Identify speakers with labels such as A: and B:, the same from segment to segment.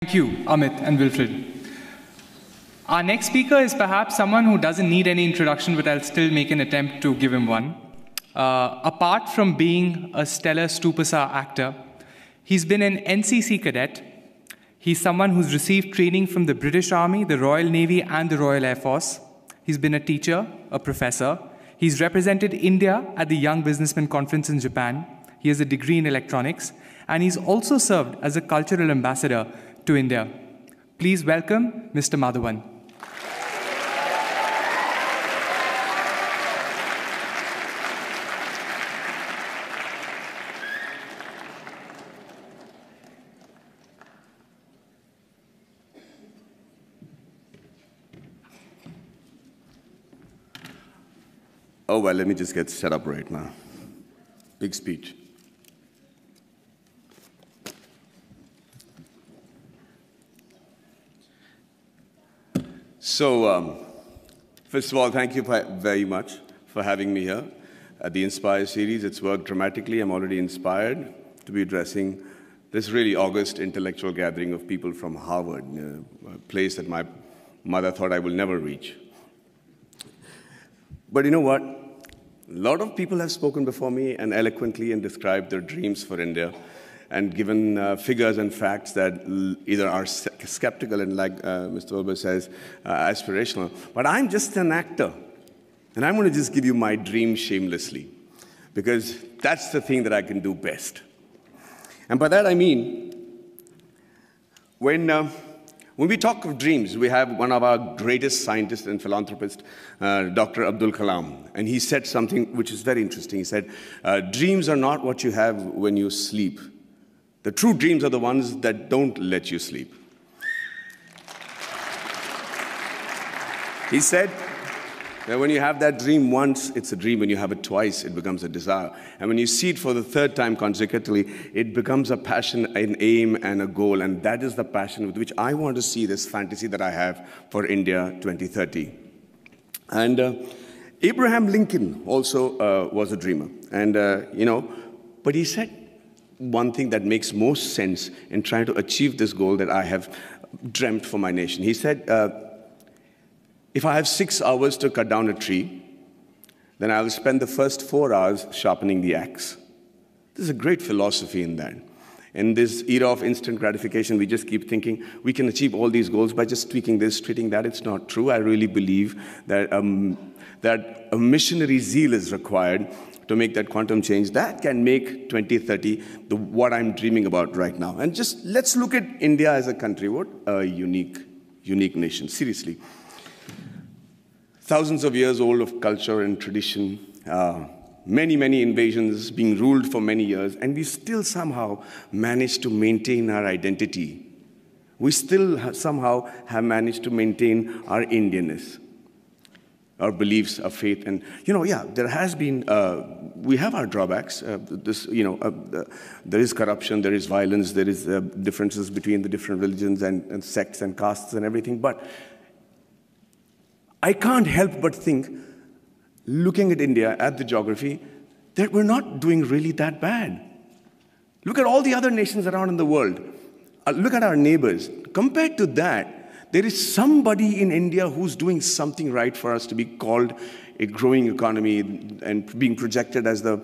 A: Thank you, Amit and Wilfred. Our next speaker is perhaps someone who doesn't need any introduction, but I'll still make an attempt to give him one. Apart from being a stellar Stupasa actor, he's been an NCC cadet. He's someone who's received training from the British Army, the Royal Navy, and the Royal Air Force. He's been a teacher, a professor. He's represented India at the Young Businessman Conference in Japan. He has a degree in electronics, and he's also served as a cultural ambassador to India. Please welcome Mr. Madhavan.
B: Oh, well, let me just get set up right now. Big speech. So, first of all, thank you very much for having me here at the Inspire series. It's worked dramatically. I'm already inspired to be addressing this really august intellectual gathering of people from Harvard, a place that my mother thought I will never reach. But you know what? A lot of people have spoken before me and eloquently and described their dreams for India and given figures and facts that either are skeptical and, like Mr. Wilbur says, aspirational. But I'm just an actor, and I'm going to just give you my dream shamelessly, because that's the thing that I can do best. And by that I mean, when we talk of dreams, we have one of our greatest scientists and philanthropists, Dr. Abdul Kalam, and he said something which is very interesting. He said, dreams are not what you have when you sleep. The true dreams are the ones that don't let you sleep. He said that when you have that dream once, it's a dream. When you have it twice, it becomes a desire. And when you see it for the third time consecutively, it becomes a passion, an aim, and a goal. And that is the passion with which I want to see this fantasy that I have for India 2030. And Abraham Lincoln also was a dreamer. And, but he said one thing that makes most sense in trying to achieve this goal that I have dreamt for my nation. He said, if I have 6 hours to cut down a tree, then I will spend the first 4 hours sharpening the axe. There's a great philosophy in that. In this era of instant gratification, we just keep thinking we can achieve all these goals by just tweaking this, tweaking that. It's not true. I really believe that, that a missionary zeal is required to make that quantum change. That can make 2030 what I'm dreaming about right now. And just let's look at India as a country. What a unique nation, seriously. Thousands of years old of culture and tradition, many invasions, being ruled for many years, and we still somehow managed to maintain our identity. We still somehow have managed to maintain our Indianness, our beliefs, our faith. And, there has been, we have our drawbacks. There is corruption, there is violence, there is differences between the different religions and sects and castes and everything. But I can't help but think, looking at India, at the geography, that we're not doing really that bad. Look at all the other nations around in the world. Look at our neighbors. Compared to that, there is somebody in India who's doing something right for us to be called a growing economy and being projected as the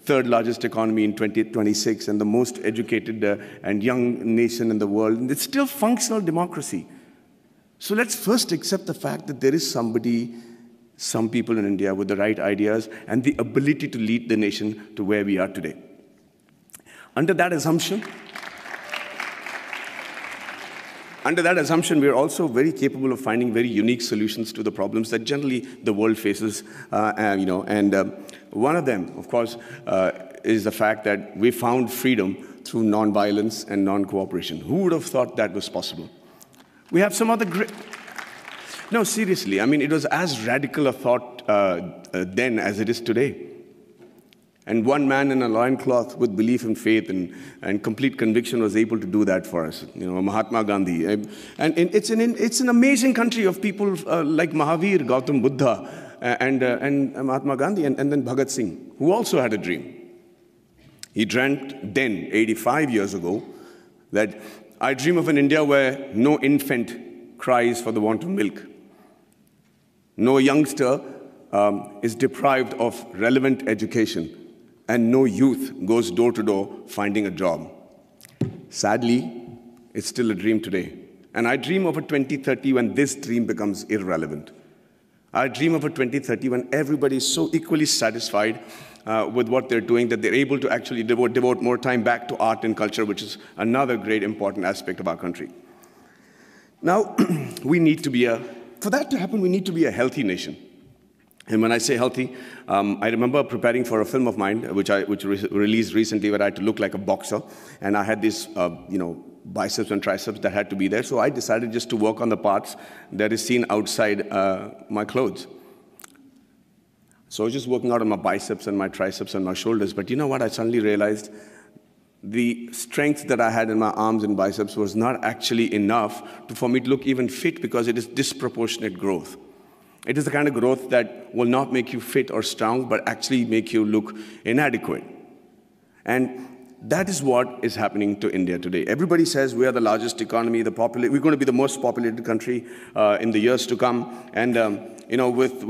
B: third largest economy in 2026 and the most educated and young nation in the world. And it's still functional democracy. So let's first accept the fact that there is some people in India with the right ideas and the ability to lead the nation to where we are today. Under that assumption, we are also very capable of finding very unique solutions to the problems that generally the world faces. One of them, of course, is the fact that we found freedom through nonviolence and non-cooperation. Who would have thought that was possible? We have some other great... No, seriously, I mean, it was as radical a thought then as it is today. And one man in a loincloth with belief and faith and complete conviction was able to do that for us, Mahatma Gandhi. And it's an amazing country of people like Mahavir, Gautam Buddha, and Mahatma Gandhi, and then Bhagat Singh, who also had a dream. He dreamt then, 85 years ago, that I dream of an India where no infant cries for the want of milk. No youngster is deprived of relevant education, and no youth goes door to door finding a job. Sadly, it's still a dream today. And I dream of a 2030 when this dream becomes irrelevant. I dream of a 2030 when everybody is so equally satisfied with what they're doing that they're able to actually devote more time back to art and culture, which is another great important aspect of our country. Now, for that to happen, we need to be a healthy nation. And when I say healthy, I remember preparing for a film of mine, which released recently, where I had to look like a boxer, and I had these, biceps and triceps that had to be there. So I decided just to work on the parts that is seen outside my clothes. So I was just working out on my biceps and my triceps and my shoulders. But you know what? I suddenly realized the strength that I had in my arms and biceps was not actually enough for me to look even fit, because it is disproportionate growth. It is the kind of growth that will not make you fit or strong, but actually make you look inadequate. And that is what is happening to India today. Everybody says we are the largest economy, we're going to be the most populated country in the years to come. And with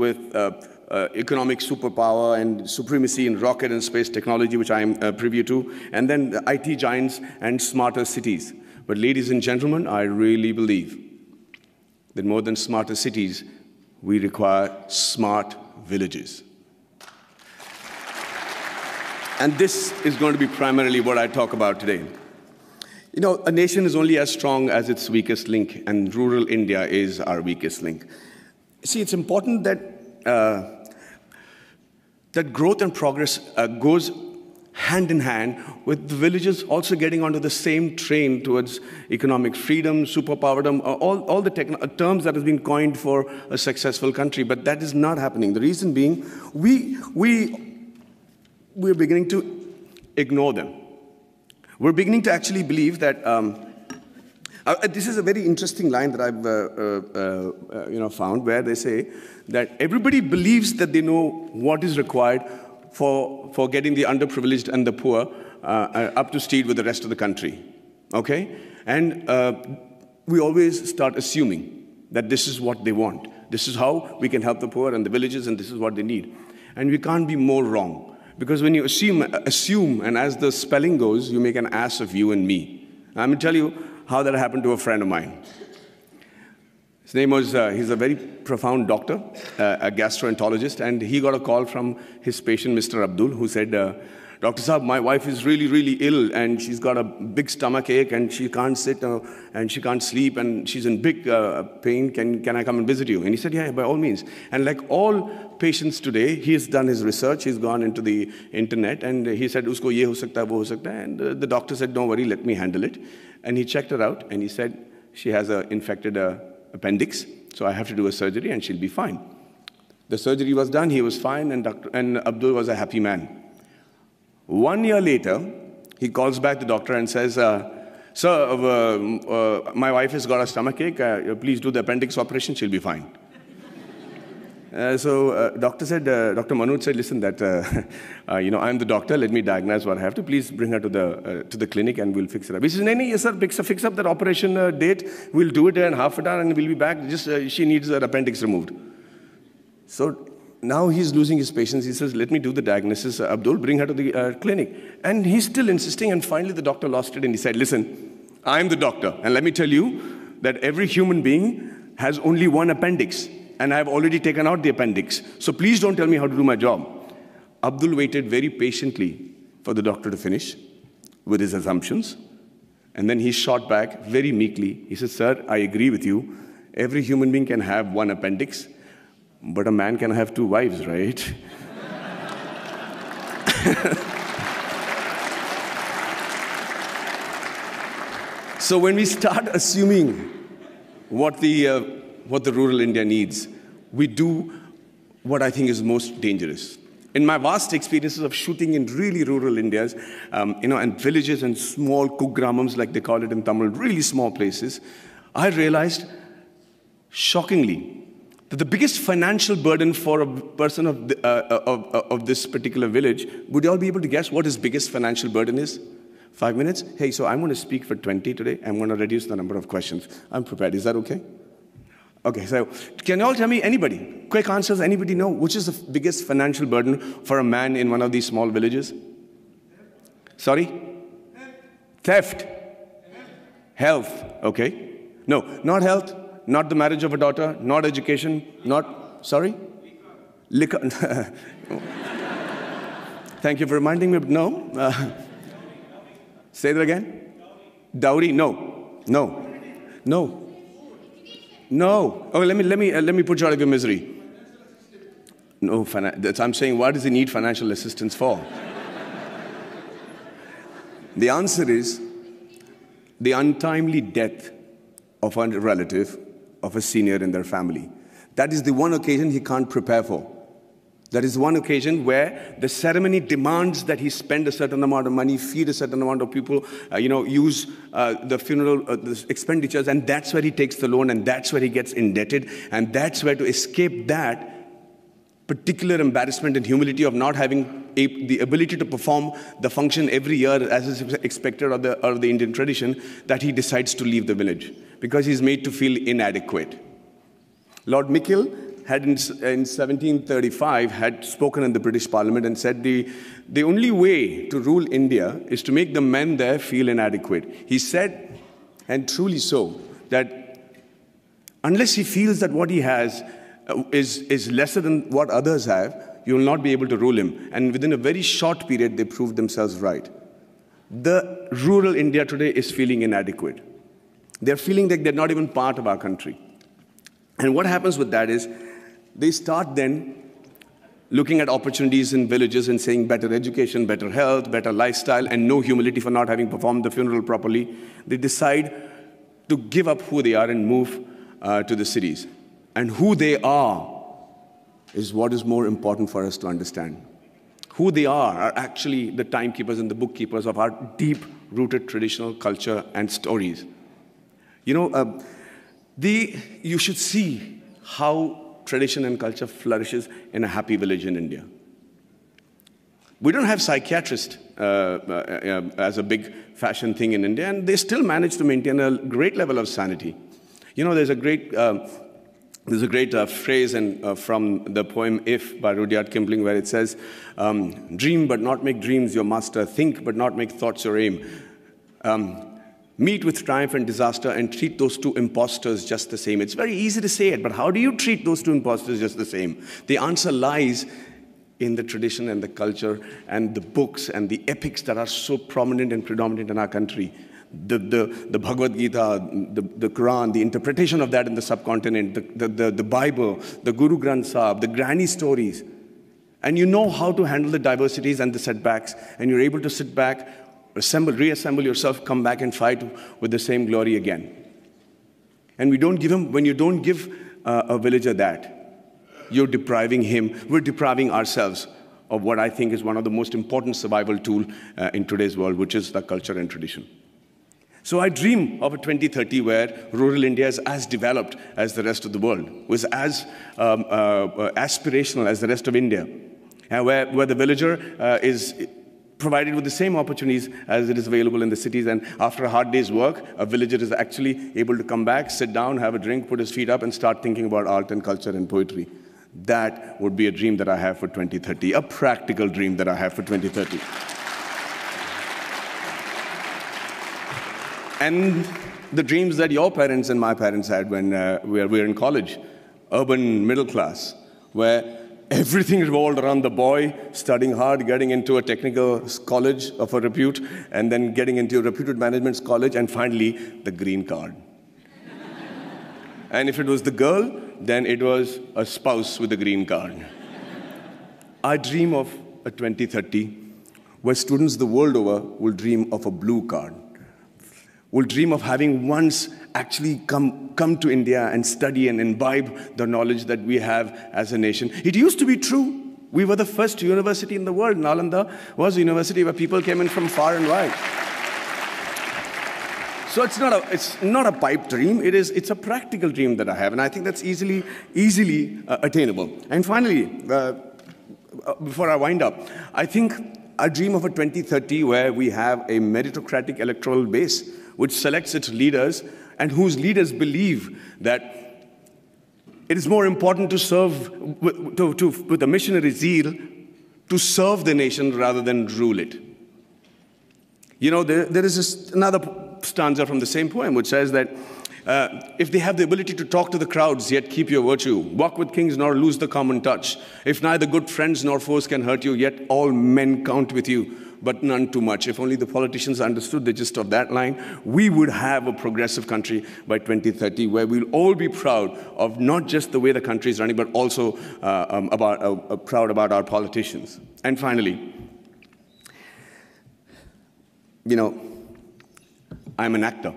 B: economic superpower and supremacy in rocket and space technology, which I am privy to, and then the IT giants and smarter cities. But ladies and gentlemen, I really believe that more than smarter cities, we require smart villages. And this is going to be primarily what I talk about today. You know, a nation is only as strong as its weakest link, and rural India is our weakest link. See, it's important that that growth and progress goes hand in hand with the villages also getting onto the same train towards economic freedom, superpowerdom, all the terms that have been coined for a successful country. But that is not happening. The reason being, we're beginning to ignore them. We're beginning to actually believe that, this is a very interesting line that I've found, where they say that everybody believes that they know what is required for getting the underprivileged and the poor up to speed with the rest of the country, okay? And we always start assuming that this is what they want. This is how we can help the poor and the villages, and this is what they need. And we can't be more wrong. Because when you assume, and as the spelling goes, you make an ass of you and me. I'm going to tell you how that happened to a friend of mine. His name was, he's a very profound doctor, a gastroenterologist, and he got a call from his patient, Mr. Abdul, who said, Dr. Saab, my wife is really, really ill, and she's got a big stomach ache, and she can't sit, and she can't sleep, and she's in big pain. Can I come and visit you? And he said, yeah, by all means. And like all patients today, he has done his research, he's gone into the internet, and he said, usko ye ho sakta hai, wo ho sakta hai. And the doctor said, don't worry, let me handle it. And he checked her out, and he said, she has an infected appendix, so I have to do a surgery, and she'll be fine. The surgery was done, he was fine, and Abdul was a happy man. 1 year later, he calls back the doctor and says, sir, my wife has got a stomachache, please do the appendix operation, she'll be fine. So Dr. Manoj said, listen, I'm the doctor, let me diagnose what I have to, please bring her to the clinic and we'll fix it up. He says, no, yes sir, fix up that operation date, we'll do it in half an hour and we'll be back, just she needs her appendix removed. So now he's losing his patience. He says, let me do the diagnosis. Abdul, bring her to the clinic. And he's still insisting, and finally the doctor lost it and he said, listen, I'm the doctor, and let me tell you that every human being has only one appendix, and I've already taken out the appendix. So please don't tell me how to do my job. Abdul waited very patiently for the doctor to finish with his assumptions, and then he shot back very meekly. He said, sir, I agree with you. Every human being can have one appendix, but a man can have two wives, right? So when we start assuming what the rural India needs, we do what I think is most dangerous. In my vast experiences of shooting in really rural Indias, and villages and small kugramams, like they call it in Tamil, really small places, I realized, shockingly, that the biggest financial burden for a person of this particular village, would you all be able to guess what his biggest financial burden is? 5 minutes? Hey, so I'm going to speak for 20 today. I'm going to reduce the number of questions. I'm prepared. Is that okay? Okay, so can you all tell me, anybody, quick answers, anybody know which is the biggest financial burden for a man in one of these small villages? Sorry? Theft. Health. Okay. No, not health, not the marriage of a daughter, not education, not, sorry? Liquor. Thank you for reminding me, but no. Say that again. Dowry? No. No. No. No. Oh, let me put you out of your misery. No, I'm saying, what does he need financial assistance for? The answer is the untimely death of a relative, of a senior in their family. That is the one occasion he can't prepare for. That is one occasion where the ceremony demands that he spend a certain amount of money, feed a certain amount of people, use the funeral the expenditures, and that's where he takes the loan, and that's where he gets indebted, and that's where, to escape that particular embarrassment and humility of not having the ability to perform the function every year as is expected of the Indian tradition, that he decides to leave the village because he's made to feel inadequate. Lord Mickle had in 1735 had spoken in the British Parliament and said the only way to rule India is to make the men there feel inadequate. He said, and truly so, that unless he feels that what he has is lesser than what others have, you will not be able to rule him. And within a very short period, they proved themselves right. The rural India today is feeling inadequate. They're feeling like they're not even part of our country. And what happens with that is, they start then looking at opportunities in villages and saying better education, better health, better lifestyle, and no humility for not having performed the funeral properly. They decide to give up who they are and move to the cities. And who they are is what is more important for us to understand. Who they are actually the timekeepers and the bookkeepers of our deep-rooted traditional culture and stories. You should see how tradition and culture flourishes in a happy village in India. We don't have psychiatrists as a big fashion thing in India, and they still manage to maintain a great level of sanity. There's a great phrase from the poem If by Rudyard Kipling, where it says, dream but not make dreams your master, think but not make thoughts your aim. Meet with triumph and disaster and treat those two impostors just the same. It's very easy to say it, but how do you treat those two impostors just the same? The answer lies in the tradition and the culture and the books and the epics that are so prominent and predominant in our country. The Bhagavad Gita, the Quran, the interpretation of that in the subcontinent, the Bible, the Guru Granth Sahib, the granny stories. And you know how to handle the diversities and the setbacks, and you're able to sit back, reassemble yourself, come back and fight with the same glory again. And when you don't give a villager that, you're depriving him, we're depriving ourselves of what I think is one of the most important survival tools in today's world, which is the culture and tradition. So I dream of a 2030 where rural India is as developed as the rest of the world, was as aspirational as the rest of India, and where the villager is provided with the same opportunities as it is available in the cities. And after a hard day's work, a villager is actually able to come back, sit down, have a drink, put his feet up, and start thinking about art and culture and poetry. That would be a dream that I have for 2030, a practical dream that I have for 2030. And the dreams that your parents and my parents had when we were in college, urban middle class, where everything revolved around the boy studying hard, getting into a technical college of a repute, and then getting into a reputed management college, and finally, the green card. And if it was the girl, then it was a spouse with a green card. I dream of a 2030 where students the world over will dream of a blue card, will dream of having once actually come to India and study and imbibe the knowledge that we have as a nation. It used to be true. We were the first university in the world. Nalanda was a university where people came in from far and wide. So it's not a pipe dream. It's a practical dream that I have, and I think that's easily attainable. And finally, before I wind up, I think I dream of a 2030 where we have a meritocratic electoral base which selects its leaders and whose leaders believe that it is more important to serve with a missionary zeal to serve the nation rather than rule it. You know, there is another stanza from the same poem which says that if they have the ability to talk to the crowds, yet keep your virtue, walk with kings nor lose the common touch, if neither good friends nor foes can hurt you, yet all men count with you, but none too much. If only the politicians understood the gist of that line, we would have a progressive country by 2030 where we'll all be proud of not just the way the country is running, but also proud about our politicians. And finally, you know, I'm an actor.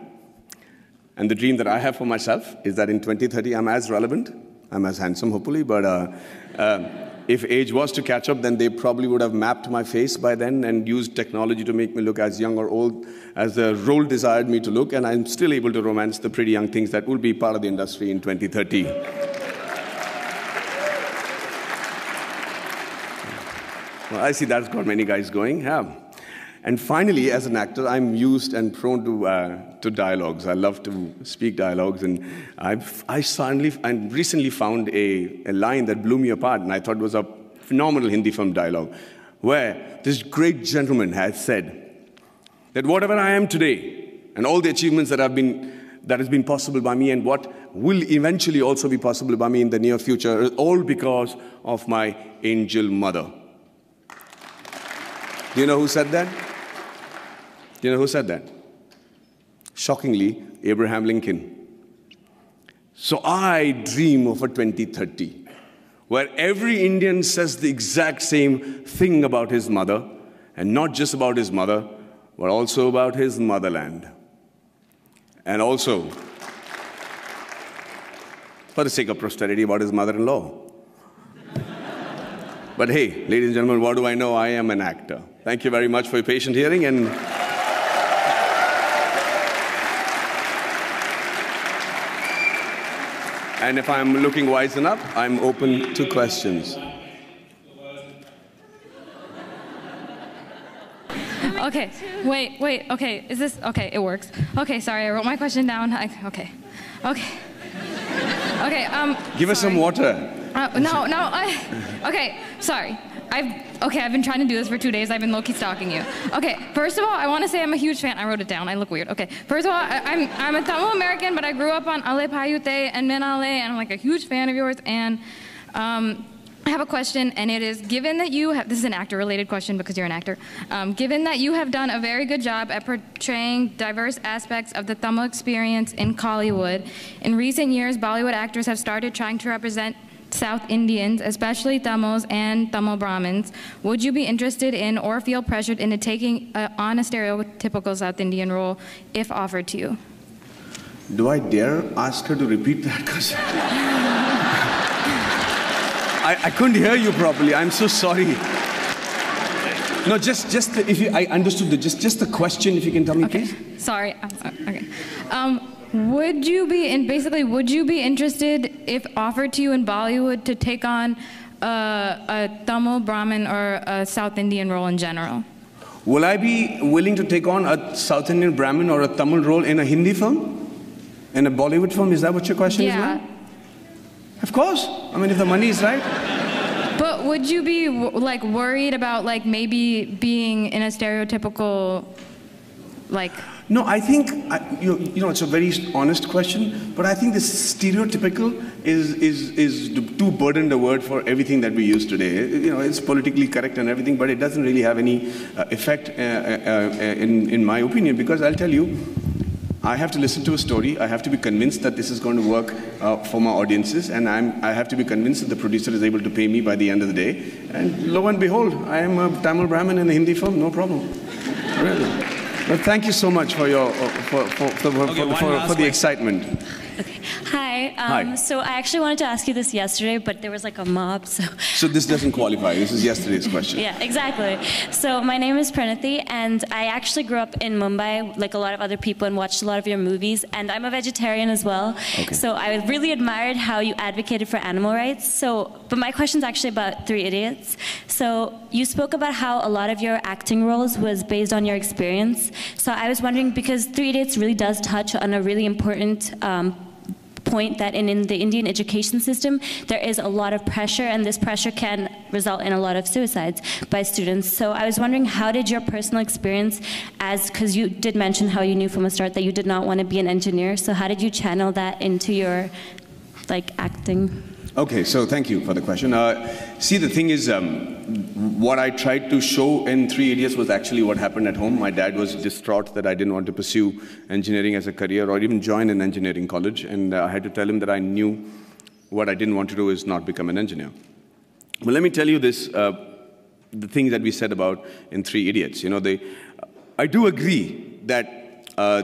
B: And the dream that I have for myself is that in 2030, I'm as relevant, I'm as handsome, hopefully, but if age was to catch up, then they probably would have mapped my face by then and used technology to make me look as young or old as the role desired me to look, and I'm still able to romance the pretty young things that will be part of the industry in 2030. Well, I see that's got many guys going, yeah. And finally, as an actor, I'm used and prone to dialogues. I love to speak dialogues, and I recently found a line that blew me apart, and I thought was a phenomenal Hindi film dialogue, where this great gentleman has said that whatever I am today, and all the achievements that has been possible by me, and what will eventually also be possible by me in the near future, is all because of my angel mother. Do you know who said that? Do you know who said that? Shockingly, Abraham Lincoln. So I dream of a 2030 where every Indian says the exact same thing about his mother, and not just about his mother, but also about his motherland. And also, for the sake of posterity, about his mother-in-law. But hey, ladies and gentlemen, what do I know? I am an actor. Thank you very much for your patient hearing. And if I'm looking wise enough, I'm open to questions.
C: Okay, wait, okay, is this, okay, it works. Okay, sorry, I wrote my question down. Okay.
B: Give us some water.
C: Okay, sorry. I've been trying to do this for 2 days. I've been low-key stalking you. Okay, first of all, I want to say I'm a huge fan. I wrote it down. I look weird. Okay, first of all, I'm a Tamil American, but I grew up on Ale Payute and Menale, and I'm like a huge fan of yours. And I have a question, and it is, given that you have, this is an actor-related question because you're an actor, given that you have done a very good job at portraying diverse aspects of the Tamil experience in Kollywood, in recent years, Bollywood actors have started trying to represent South Indians, especially Tamils and Tamil Brahmins. Would you be interested in or feel pressured into taking on a stereotypical South Indian role if offered to you?
B: Do I dare ask her to repeat that? Because I couldn't hear you properly. I'm so sorry. No, I understood just the question, if you can tell me,
C: okay.
B: Please.
C: Sorry. Okay. Would you be interested, if offered to you in Bollywood, to take on a Tamil Brahmin or a South Indian role in general?
B: Will I be willing to take on a South Indian Brahmin or a Tamil role in a Hindi film? In a Bollywood film? Is that what your question is now? Of course. I mean, if the money is right.
C: But would you be like worried about like maybe being in a stereotypical like?
B: No, I think, you know, it's a very honest question, but I think this stereotypical is too burdened a word for everything that we use today. You know, it's politically correct and everything, but it doesn't really have any effect in my opinion, because I'll tell you, I have to listen to a story, I have to be convinced that this is going to work for my audiences, and I have to be convinced that the producer is able to pay me by the end of the day, and lo and behold, I am a Tamil Brahmin in a Hindi film, no problem. Really. Well, thank you so much for your for the excitement.
D: Okay. Hi.
B: Hi.
D: So I actually wanted to ask you this yesterday, but there was like a mob, so.
B: So this doesn't qualify. This is yesterday's question.
D: Yeah, exactly. So my name is Pranati, and I actually grew up in Mumbai, like a lot of other people, and watched a lot of your movies. And I'm a vegetarian as well.
B: Okay.
D: So I really admired how you advocated for animal rights. But my question's actually about Three Idiots. So you spoke about how a lot of your acting roles was based on your experience. So I was wondering, because Three Idiots really does touch on a really important point that in the Indian education system, there is a lot of pressure, and this pressure can result in a lot of suicides by students. So I was wondering, how did your personal experience, because you did mention how you knew from the start that you did not want to be an engineer, so how did you channel that into your acting?
B: Okay, so thank you for the question. See, the thing is, what I tried to show in Three Idiots was actually what happened at home. My dad was distraught that I didn't want to pursue engineering as a career or even join an engineering college, and I had to tell him that I knew what I didn't want to do is not become an engineer. But let me tell you this, the thing that we said about in Three Idiots. You know, I do agree that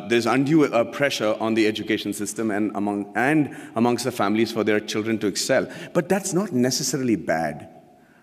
B: there's undue pressure on the education system and amongst the families for their children to excel. But that's not necessarily bad.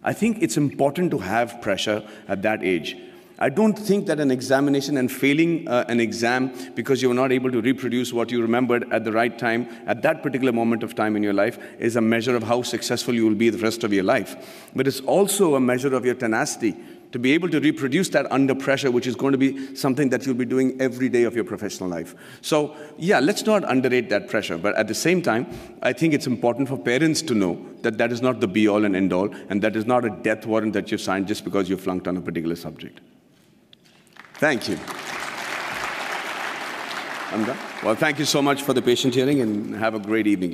B: I think it's important to have pressure at that age. I don't think that an examination and failing an exam because you were not able to reproduce what you remembered at the right time, at that particular moment of time in your life, is a measure of how successful you will be the rest of your life. But it's also a measure of your tenacity to be able to reproduce that under pressure, which is going to be something that you'll be doing every day of your professional life. So, yeah, let's not underrate that pressure. But at the same time, I think it's important for parents to know that that is not the be-all and end-all, and that is not a death warrant that you signed just because you flunked on a particular subject. Thank you. I'm done. Well, thank you so much for the patient hearing, and have a great evening.